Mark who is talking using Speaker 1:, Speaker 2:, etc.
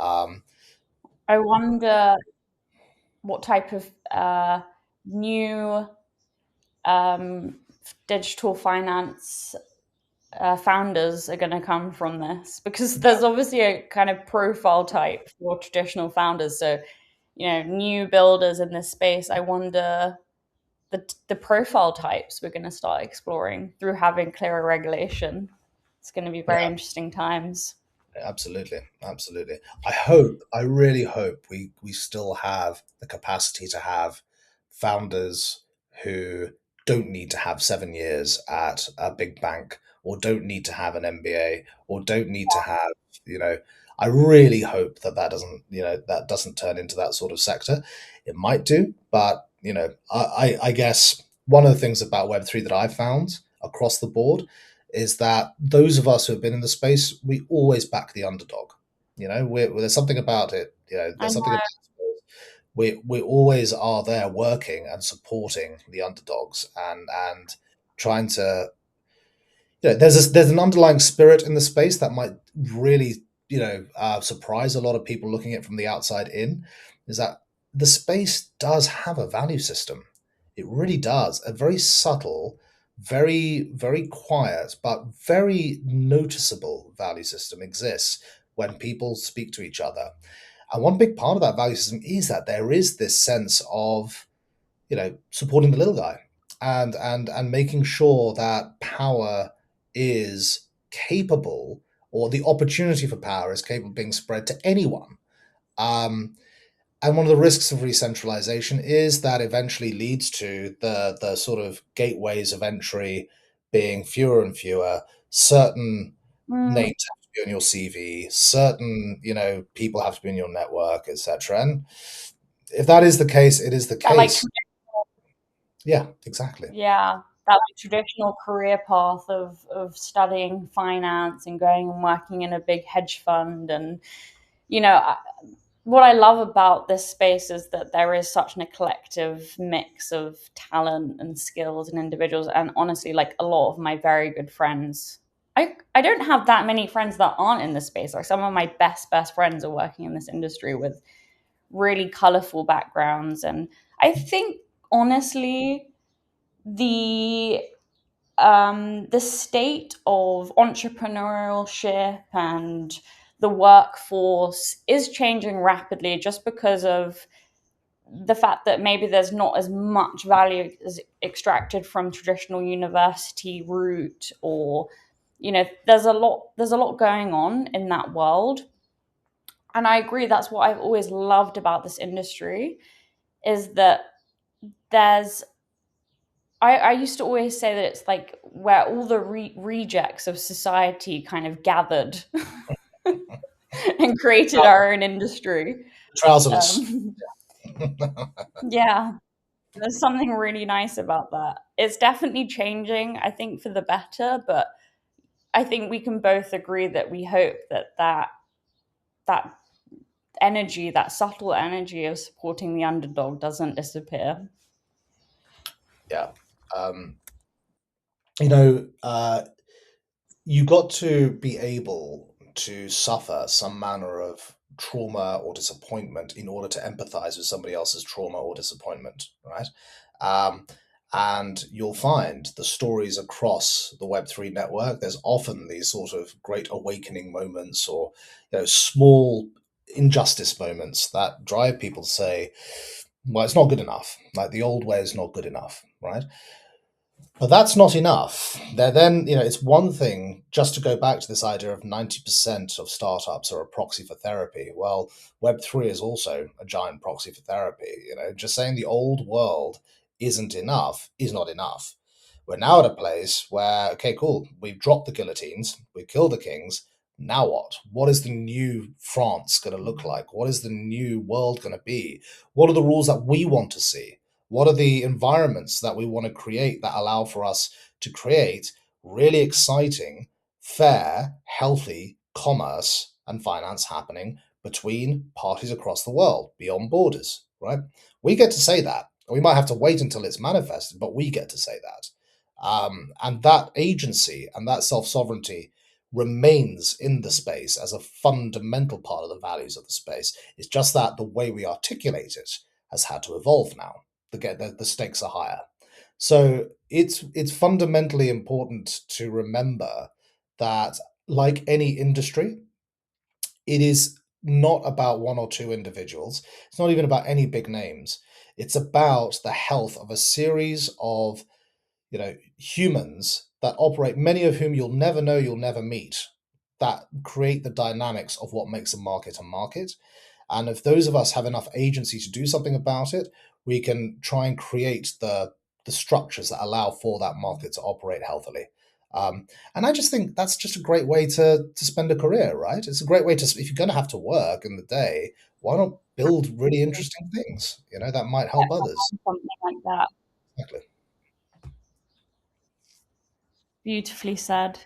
Speaker 1: Um,
Speaker 2: I wonder what type of new um, digital finance founders are going to come from this, because there's obviously a kind of profile type for traditional founders. So, new builders in this space. I wonder the profile types we're going to start exploring through having clearer regulation. It's going to be very
Speaker 1: yeah,
Speaker 2: interesting times.
Speaker 1: absolutely, absolutely. I really hope we still have the capacity to have founders who don't need to have 7 years at a big bank, or don't need to have an MBA, or don't need to have, you know, I really hope that that doesn't turn into that sort of sector. It might do, but I guess one of the things about Web3 that I've found across the board is that those of us who have been in the space, we always back the underdog. There's something about it.
Speaker 2: I
Speaker 1: There's
Speaker 2: know.
Speaker 1: something about we always are there working and supporting the underdogs, and trying to there's an underlying spirit in the space that might really surprise a lot of people looking at it from the outside in, is that the space does have a value system. It really does. A very subtle, very, very quiet, but very noticeable value system exists when people speak to each other. And one big part of that value system is that there is this sense of, supporting the little guy, and making sure that power is capable, or the opportunity for power is capable of being spread to anyone. Um, and one of the risks of re-centralization is that eventually leads to the sort of gateways of entry being fewer and fewer. Certain
Speaker 2: Mm,
Speaker 1: names have to be on your CV. Certain people have to be in your network, etc. And if that is the case, it is the
Speaker 2: that like
Speaker 1: case. Yeah, exactly.
Speaker 2: Yeah, that like traditional career path of studying finance and going and working in a big hedge fund. And you know I- what I love about this space is that there is such an eclectic mix of talent and skills and individuals. And honestly, like a lot of my very good friends, I don't have that many friends that aren't in this space. Like some of my best friends are working in this industry with really colorful backgrounds. And I think honestly, the the state of entrepreneurship and the workforce is changing rapidly, just because of the fact that maybe there's not as much value as extracted from traditional university route. Or there's a lot going on in that world. And I agree, that's what I've always loved about this industry, is that there's I used to always say that it's like where all the rejects of society kind of gathered and created our own industry.
Speaker 1: Trials of us.
Speaker 2: Um, yeah, there's something really nice about that. It's definitely changing, I think, for the better, but I think we can both agree that we hope that energy, that subtle energy of supporting the underdog, doesn't disappear.
Speaker 1: Yeah. Um, you know, uh, you got to be able to suffer some manner of trauma or disappointment in order to empathize with somebody else's trauma or disappointment, right? Um, and you'll find the stories across the Web3 network, there's often these sort of great awakening moments, or small injustice moments that drive people to say, well, it's not good enough. Like the old way is not good enough, right? But that's not enough. It's one thing just to go back to this idea of 90% of startups are a proxy for therapy. Well, Web3 is also a giant proxy for therapy. Just saying the old world isn't enough is not enough. We're now at a place where, okay, cool, we've dropped the guillotines, we've killed the kings. Now what? What is the new France going to look like? What is the new world going to be? What are the rules that we want to see? What are the environments that we want to create that allow for us to create really exciting, fair, healthy commerce and finance happening between parties across the world, beyond borders, right? We get to say that. We might have to wait until it's manifested, but we get to say that. And that agency and that self sovereignty remains in the space as a fundamental part of the values of the space. It's just that the way we articulate it has had to evolve now. The stakes are higher. So it's fundamentally important to remember that, like any industry, it is not about one or two individuals. It's not even about any big names. It's about the health of a series of humans that operate, many of whom you'll never know, you'll never meet, that create the dynamics of what makes a market. And if those of us have enough agency to do something about it, we can try and create the structures that allow for that market to operate healthily. And I just think that's just a great way to spend a career, right? It's a great way to, if you're going to have to work in the day, why not build really interesting things, that might help others.
Speaker 2: Something like that.
Speaker 1: Exactly.
Speaker 2: Beautifully said.